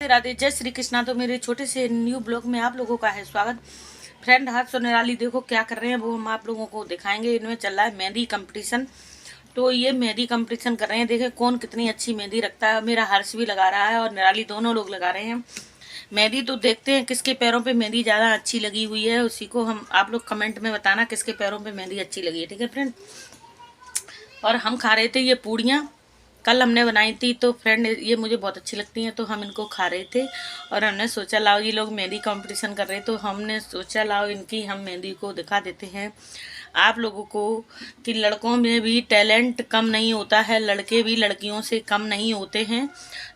राधे, जय श्री कृष्णा। तो मेरे छोटे से न्यू ब्लॉग में आप लोगों का है स्वागत। फ्रेंड, हर्ष और निराली देखो क्या कर रहे हैं, वो हम आप लोगों को दिखाएंगे। इनमें चल रहा है मेहंदी कंपटीशन। तो ये मेहंदी कंपटीशन कर रहे हैं, देखे कौन कितनी अच्छी मेहंदी रखता है। मेरा हर्ष भी लगा रहा है और निराली, दोनों लोग लगा रहे हैं मेहंदी। तो देखते हैं किसके पैरों पे मेहंदी ज़्यादा अच्छी लगी हुई है, उसी को हम आप लोग कमेंट में बताना किसके पैरों पे मेहंदी अच्छी लगी है, ठीक है फ्रेंड। और हम खा रहे थे ये पूड़ियाँ, कल हमने बनाई थी। तो फ्रेंड, ये मुझे बहुत अच्छी लगती हैं, तो हम इनको खा रहे थे। और हमने सोचा लाओ, ये लोग मेहंदी कंपटीशन कर रहे, तो हमने सोचा लाओ इनकी हम मेहंदी को दिखा देते हैं आप लोगों को कि लड़कों में भी टैलेंट कम नहीं होता है, लड़के भी लड़कियों से कम नहीं होते हैं।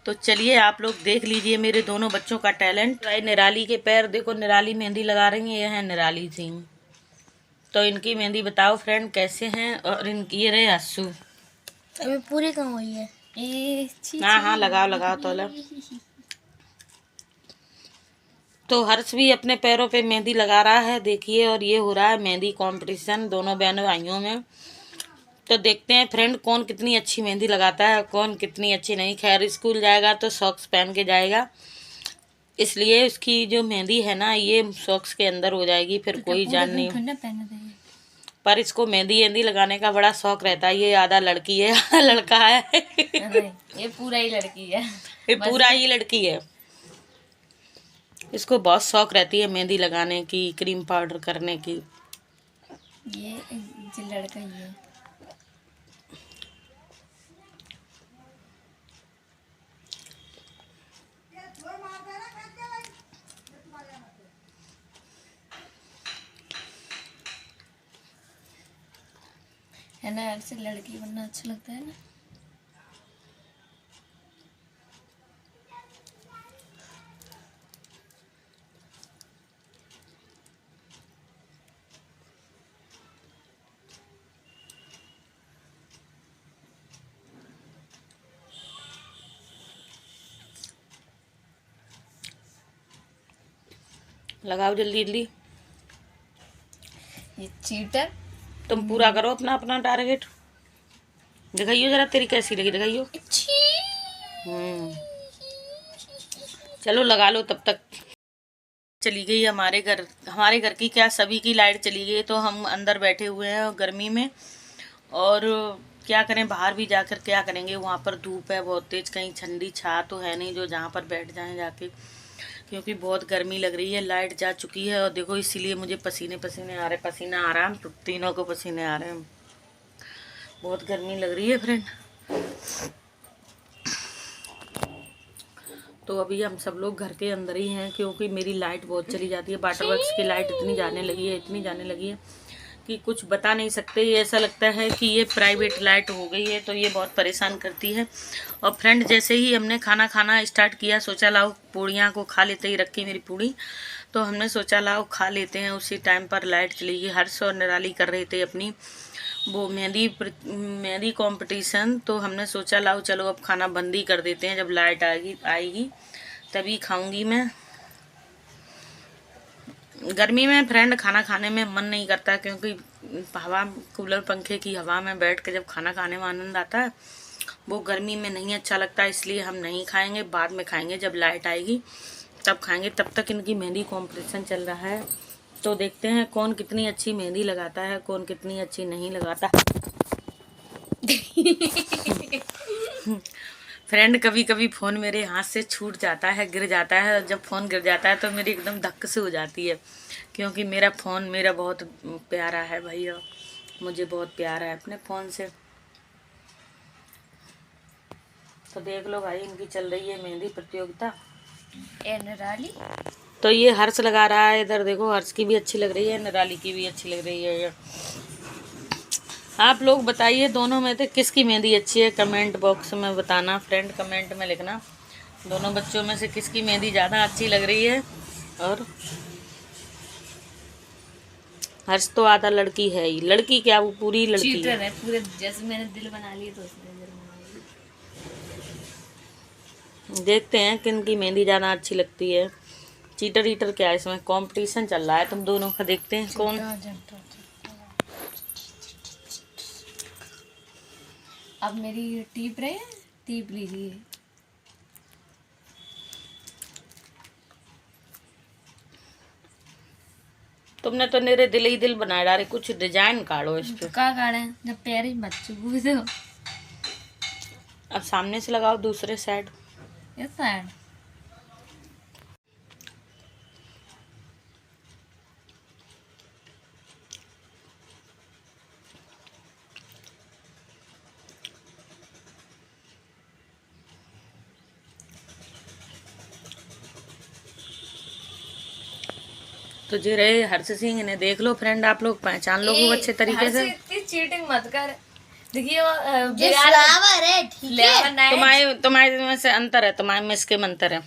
तो चलिए आप लोग देख लीजिए मेरे दोनों बच्चों का टैलेंट। निराली के पैर देखो, निराली मेहंदी लगा रही हैं, ये है निराली सिंह। तो इनकी मेहंदी बताओ फ्रेंड कैसे हैं। और इनकी ये रहे हस्सू, अभी पूरी कम हुई है। हाँ हाँ, लगाओ लगाओ तो लग। तो हर्ष भी अपने पैरों पे मेहंदी लगा रहा है, देखिए। और ये हो रहा है मेहंदी कंपटीशन दोनों बहनों भाइयों में। तो देखते हैं फ्रेंड कौन कितनी अच्छी मेहंदी लगाता है, कौन कितनी अच्छी नहीं। खैर, स्कूल जाएगा तो सॉक्स पहन के जाएगा, इसलिए उसकी जो मेहंदी है ना, ये सॉक्स के अंदर हो जाएगी, फिर कोई जान नहीं। पर इसको मेहंदी वेहंदी लगाने का बड़ा शौक रहता है। ये आधा लड़की है आधा लड़का है। ये पूरा ही लड़की है, ये पूरा ही लड़की है। इसको बहुत शौक रहती है मेहंदी लगाने की, क्रीम पाउडर करने की। ये लड़का ही है। है ना, ऐसे लड़की बनना अच्छा लगता है ना। लगाओ जल्दी जल्दी। ये चीटर, तुम पूरा करो अपना अपना टारगेट। दिखाइयो जरा तेरी कैसी लगी, दिखाइयो। चलो लगा लो तब तक। चली गई हमारे घर की क्या, सभी की लाइट चली गई। तो हम अंदर बैठे हुए हैं गर्मी में। और क्या करें, बाहर भी जाकर क्या करेंगे, वहाँ पर धूप है बहुत तेज, कहीं ठंडी छा तो है नहीं जो जहाँ पर बैठ जाएं जाके, क्योंकि बहुत गर्मी लग रही है। लाइट जा चुकी है और देखो, इसीलिए मुझे पसीने पसीने आ रहे, पसीना आ रहा है, तो तीनों को पसीने आ रहे हैं। बहुत गर्मी लग रही है फ्रेंड। तो अभी हम सब लोग घर के अंदर ही हैं, क्योंकि मेरी लाइट बहुत चली जाती है। वाटर वर्क्स की लाइट इतनी जाने लगी है कि कुछ बता नहीं सकते। ये ऐसा लगता है कि ये प्राइवेट लाइट हो गई है, तो ये बहुत परेशान करती है। और फ्रेंड, जैसे ही हमने खाना खाना स्टार्ट किया, सोचा लाओ पूड़ियाँ को खा लेते ही, रखी मेरी पूड़ी, तो हमने सोचा लाओ खा लेते हैं। उसी टाइम पर लाइट चली गई। हर्ष और निराली कर रहे थे अपनी वो मेहंदी कंपटीशन। तो हमने सोचा लाओ चलो अब खाना बंद ही कर देते हैं, जब लाइट आएगी तभी खाऊंगी मैं। गर्मी में फ्रेंड खाना खाने में मन नहीं करता, क्योंकि हवा, कूलर पंखे की हवा में बैठ के जब खाना खाने में आनंद आता है, वो गर्मी में नहीं अच्छा लगता। इसलिए हम नहीं खाएंगे, बाद में खाएंगे जब लाइट आएगी तब खाएंगे। तब तक इनकी मेहंदी कंपटीशन चल रहा है, तो देखते हैं कौन कितनी अच्छी मेहंदी लगाता है, कौन कितनी अच्छी नहीं लगाता। फ्रेंड, कभी कभी फ़ोन मेरे हाथ से छूट जाता है, गिर जाता है। और जब फ़ोन गिर जाता है तो मेरी एकदम धक्क से हो जाती है, क्योंकि मेरा फ़ोन मेरा बहुत प्यारा है भैया, मुझे बहुत प्यारा है अपने फ़ोन से। तो देख लो भाई, इनकी चल रही है मेहंदी प्रतियोगिता। निराली, तो ये हर्ष लगा रहा है, इधर देखो, हर्ष की भी अच्छी लग रही है, निराली की भी अच्छी लग रही है। ये आप लोग बताइए दोनों में से किसकी मेहंदी अच्छी है, कमेंट बॉक्स में बताना फ्रेंड, कमेंट में लिखना दोनों बच्चों में से किसकी मेहंदी ज़्यादा अच्छी लग रही है। और हर्ष तो आधा लड़की है ही, लड़की क्या, वो पूरी लड़की चीटर है पूरे। जैसे मैंने दिल बना लिए तो उसने दिल बना लिए। देखते हैं किन की मेहंदी ज़्यादा अच्छी लगती है। चीटर ईटर क्या है, इसमें कंपटीशन चल रहा है तुम दोनों का, देखते हैं कौन। अब मेरी टीप रहे हैं, टीप लीजिए। तुमने तो मेरे दिल ही दिल बना डाले, कुछ डिजाइन काढ़ो इस पे। का काढ़े जब पैर ही मत चुभू दो। अब सामने से लगाओ दूसरे साइड। इस साइड तो जे रहे हर्ष सिंह, इन्हें देख लो फ्रेंड, आप लोग पहचान लो खूब अच्छे तरीके से। इतनी चीटिंग मत कर। देखिए फ्लावर है, ठीक है। तुम्हारे में से अंतर है, तुम्हारे में इसके में अंतर है।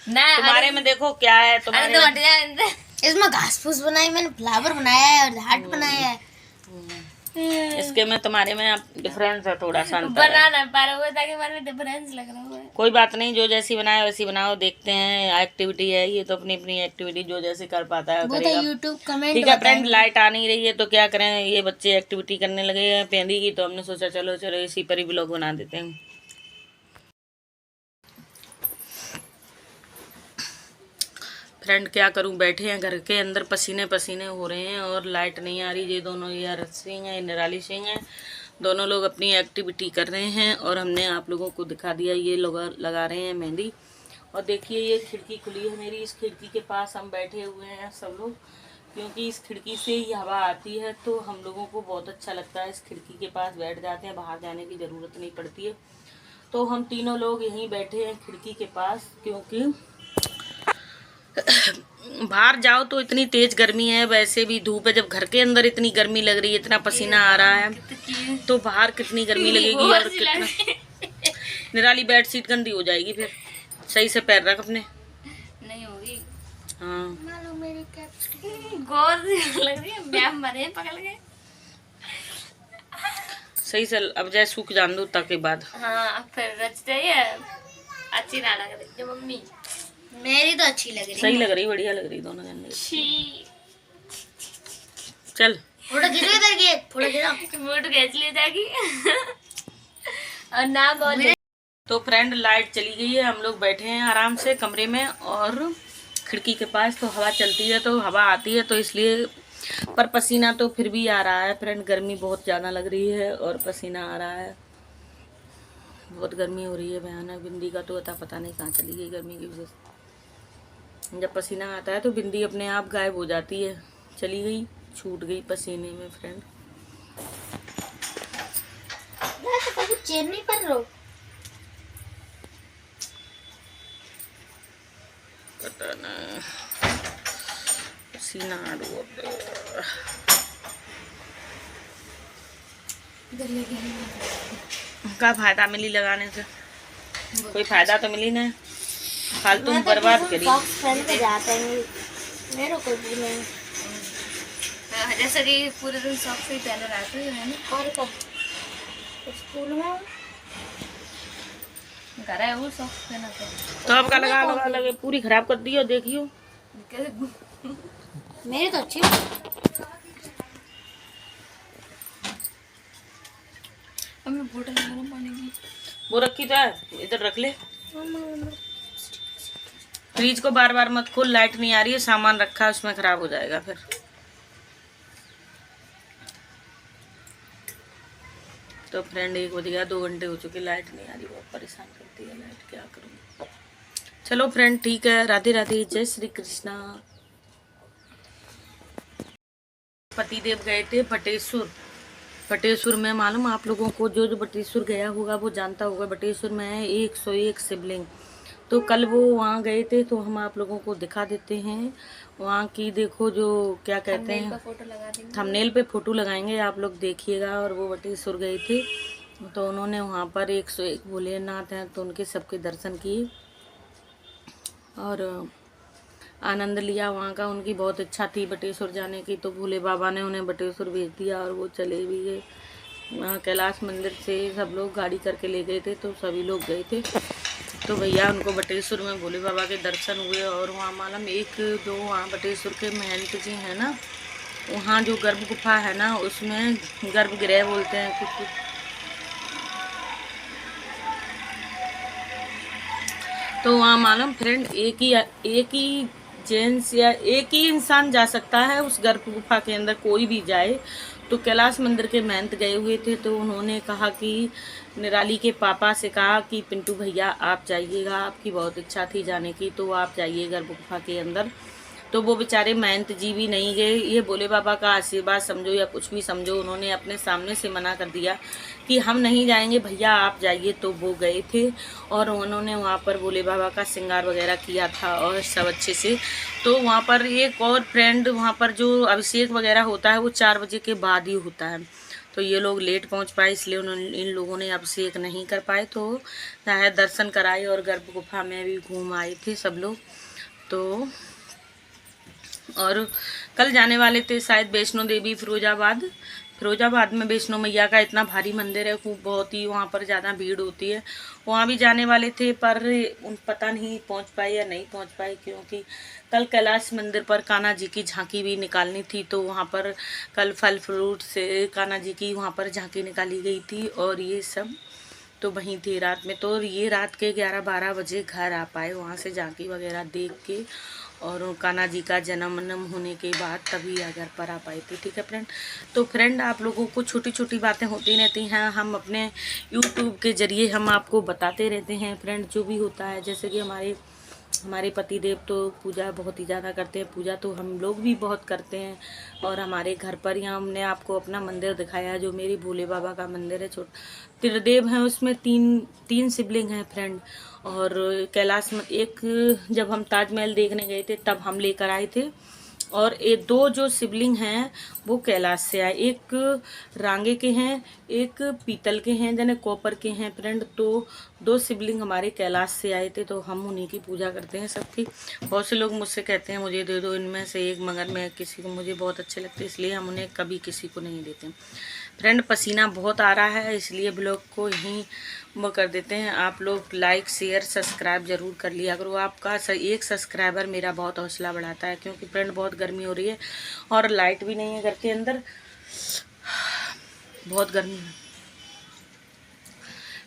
ना तुम्हारे में देखो क्या है, तुम्हारे में इसमें घास फूस बनाई, मैंने फ्लावर बनाया है और हार्ट बनाया है। इसके में तुम्हारे में डिफरेंस है, थोड़ा सा अंतर है। बना ना पा रहे हो ताकि हमारे डिफरेंस लग रहा है। कोई बात नहीं, जो जैसी बनाए वैसी बनाओ, देखते हैं। एक्टिविटी है ये, तो अपनी अपनी एक्टिविटी जो जैसे कर पाता है वो तो करेगा। यूट्यूब कमेंट ठीक है फ्रेंड, लाइट आ नहीं रही है तो क्या करें, ये बच्चे एक्टिविटी करने लगे हैं पेंदी की, तो हमने सोचा चलो चलो इसी पर ही ब्लॉग बना देते हैं। फ्रेंड क्या करूं, बैठे हैं घर के अंदर, पसीने पसीने हो रहे हैं और लाइट नहीं आ रही। ये दोनों, ये हर्ष सिंह है, निराली सिंह है, दोनों लोग अपनी एक्टिविटी कर रहे हैं और हमने आप लोगों को दिखा दिया। ये लोग लगा रहे हैं मेहंदी। और देखिए ये खिड़की खुली है मेरी, इस खिड़की के पास हम बैठे हुए हैं सब लोग, क्योंकि इस खिड़की से ही हवा आती है तो हम लोगों को बहुत अच्छा लगता है। इस खिड़की के पास बैठ जाते हैं, बाहर जाने की ज़रूरत नहीं पड़ती है। तो हम तीनों लोग यहीं बैठे हैं खिड़की के पास, क्योंकि बाहर जाओ तो इतनी तेज गर्मी है, वैसे भी धूप है, जब घर के अंदर इतनी गर्मी लग रही है, इतना पसीना आ रहा है, तो बाहर कितनी गर्मी लगेगी। और कितना निराली बेडशीट गंदी हो जाएगी फिर, सही से पैर रख अपने। नहीं होगी। हाँ मेरी गौर से लग रही है, मैम मरे पकड़ गए। सही से अब जाए सूख जान दो तक के बाद। हाँ फिर रच जाइए, अच्छी ना लग रही जो मम्मी। मेरी तो अच्छी लग रही है। सही लग रही, बढ़िया लग रही दोनों जन। चल फोटो खींचो इधर की, फोटो खींचो, फोटो खींच ले जाएगी। और ना बोल। तो फ्रेंड लाइट चली गई है, हम लोग बैठे हैं आराम से कमरे में और खिड़की के पास, तो हवा चलती है तो हवा आती है, तो इसलिए, पर पसीना तो फिर भी आ रहा है फ्रेंड। गर्मी बहुत ज़्यादा लग रही है और पसीना आ रहा है, बहुत गर्मी हो रही है भयानक। बिंदी का तो पता नहीं कहाँ चली गई गर्मी की वजह से। जब पसीना आता है तो बिंदी अपने आप गायब हो जाती है, चली गई, छूट गई पसीने में फ्रेंड। चेन नहीं कर रहा, पता नहीं पसीना का फायदा मिली लगाने से, कोई फायदा तो मिली नहीं, फालतू में बर्बाद करी। सॉक्स पहन के जाते हैं मेरे को भी नहीं। जैसे कि पूरे दिन सॉक्स ही पहने रहते हैं ना। और कब स्कूल में घर है वो सॉक्स पहना तो आपका लगा पूरी खराब कर दी। और देखियो मेरी तो अच्छी। हमें बोतल गरम पानी की वो रखी तो है, इधर रख ले। फ्रिज को बार बार मत खोल, लाइट नहीं आ रही है, सामान रखा है उसमें खराब हो जाएगा फिर। तो फ्रेंड 1 बज गया, 2 घंटे हो चुके, लाइट नहीं आ रही, बहुत परेशान करती है लाइट, क्या करूँ। चलो फ्रेंड ठीक है, राधे राधे, जय श्री कृष्णा। पतिदेव गए थे बटेश्वर। बटेश्वर में मालूम आप लोगों को, जो बटेश्वर गया होगा वो जानता होगा, बटेश्वर में है 101 शिवलिंग। तो कल वो वहाँ गए थे, तो हम आप लोगों को दिखा देते हैं वहाँ की। देखो जो क्या कहते हैं, फोटो लगा देंगे, थंबनेल पे फोटो लगाएंगे, आप लोग देखिएगा। और वो बटेश्वर गए थे तो उन्होंने वहाँ पर 101 भोलेनाथ हैं, तो उनके सबके दर्शन किए और आनंद लिया वहाँ का। उनकी बहुत इच्छा थी बटेश्वर जाने की, तो भोले बाबा ने उन्हें बटेश्वर भेज दिया और वो चले भी गए। वहाँ कैलाश मंदिर से सब लोग गाड़ी करके ले गए थे, तो सभी लोग गए थे। तो भैया उनको बटेश्वर में भोले बाबा के दर्शन हुए। और वहाँ मालूम एक जो वहाँ बटेश्वर के महंत जी हैं ना, वहाँ जो गर्भ गुफा है ना, उसमें गर्भगृह बोलते हैं कुछ। तो वहाँ मालूम फ्रेंड एक ही जेंट्स या एक ही इंसान जा सकता है उस गर्भ गुफा के अंदर, कोई भी जाए। तो कैलाश मंदिर के महंत गए हुए थे, तो उन्होंने कहा कि निराली के पापा से कहा कि पिंटू भैया आप जाइएगा, आपकी बहुत इच्छा थी जाने की, तो आप जाइए गर्भ गुफा के अंदर। तो वो बेचारे महंत जी भी नहीं गए। ये भोले बाबा का आशीर्वाद समझो या कुछ भी समझो, उन्होंने अपने सामने से मना कर दिया कि हम नहीं जाएंगे भैया, आप जाइए। तो वो गए थे और उन्होंने वहाँ पर भोले बाबा का श्रृंगार वगैरह किया था और सब अच्छे से। तो वहाँ पर एक और फ्रेंड, वहाँ पर जो अभिषेक वगैरह होता है वो 4 बजे के बाद ही होता है। तो ये लोग लेट पहुँच पाए, इसलिए उन्होंने इन लोगों ने अभिषेक नहीं कर पाए। तो दर्शन कराए और गर्भ गुफा में भी घूम आए थे सब लोग। तो और कल जाने वाले थे शायद वैष्णो देवी फिरोजाबाद में वैष्णो मैया का इतना भारी मंदिर है, खूब बहुत ही वहाँ पर ज़्यादा भीड़ होती है। वहाँ भी जाने वाले थे पर पता नहीं पहुँच पाए या नहीं पहुँच पाए, क्योंकि कल कैलाश मंदिर पर कान्हा जी की झांकी भी निकालनी थी। तो वहाँ पर कल फल फ्रूट से कान्हा जी की वहाँ पर झांकी निकाली गई थी और ये सब तो वहीं थी रात में। तो ये रात के 11-12 बजे घर आ पाए वहाँ से झांकी वगैरह देख के, और कान्हा जी का जन्म होने के बाद तभी घर पर आ पाई थी। ठीक है फ्रेंड। तो फ्रेंड, आप लोगों को छोटी छोटी बातें होती रहती हैं, हम अपने यूट्यूब के ज़रिए हम आपको बताते रहते हैं फ्रेंड, जो भी होता है। जैसे कि हमारे पति देव तो पूजा बहुत ही ज़्यादा करते हैं, पूजा तो हम लोग भी बहुत करते हैं। और हमारे घर पर यहाँ हमने आपको अपना मंदिर दिखाया, जो मेरी भोले बाबा का मंदिर है। त्रिदेव हैं, उसमें तीन शिवलिंग हैं फ्रेंड। और कैलाश में एक, जब हम ताजमहल देखने गए थे तब हम लेकर आए थे। और ये 2 जो शिवलिंग हैं वो कैलाश से आए, एक रांगे के हैं, एक पीतल के हैं, यानी कॉपर के हैं फ्रेंड। तो 2 शिवलिंग हमारे कैलाश से आए थे, तो हम उन्हीं की पूजा करते हैं सबकी। बहुत से लोग मुझसे कहते हैं मुझे दे दो इनमें से एक, मगर मैं किसी को, मुझे बहुत अच्छे लगते हैं इसलिए हम उन्हें कभी किसी को नहीं देते फ्रेंड। पसीना बहुत आ रहा है इसलिए ब्लॉग को यहीं वो कर देते हैं। आप लोग लाइक शेयर सब्सक्राइब ज़रूर कर लिया करो, आपका एक सब्सक्राइबर मेरा बहुत हौसला बढ़ाता है, क्योंकि फ्रेंड बहुत गर्मी हो रही है और लाइट भी नहीं है घर के अंदर, बहुत गर्मी है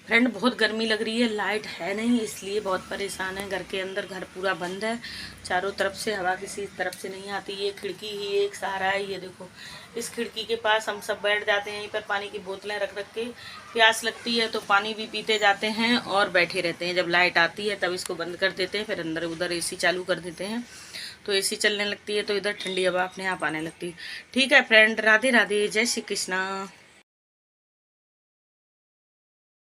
फ्रेंड, बहुत गर्मी लग रही है, लाइट है नहीं, इसलिए बहुत परेशान है। घर के अंदर, घर पूरा बंद है, चारों तरफ से हवा किसी तरफ से नहीं आती। ये खिड़की ही एक सहारा है, ये देखो इस खिड़की के पास हम सब बैठ जाते हैं, यहीं पर पानी की बोतलें रख के, प्यास लगती है तो पानी भी पीते जाते हैं और बैठे रहते हैं। जब लाइट आती है तब इसको बंद कर देते हैं, फिर अंदर उधर एसी चालू कर देते हैं, तो एसी चलने लगती है तो इधर ठंडी हवा अपने आप आने लगती है। ठीक है फ्रेंड, राधे राधे, जय श्री कृष्णा।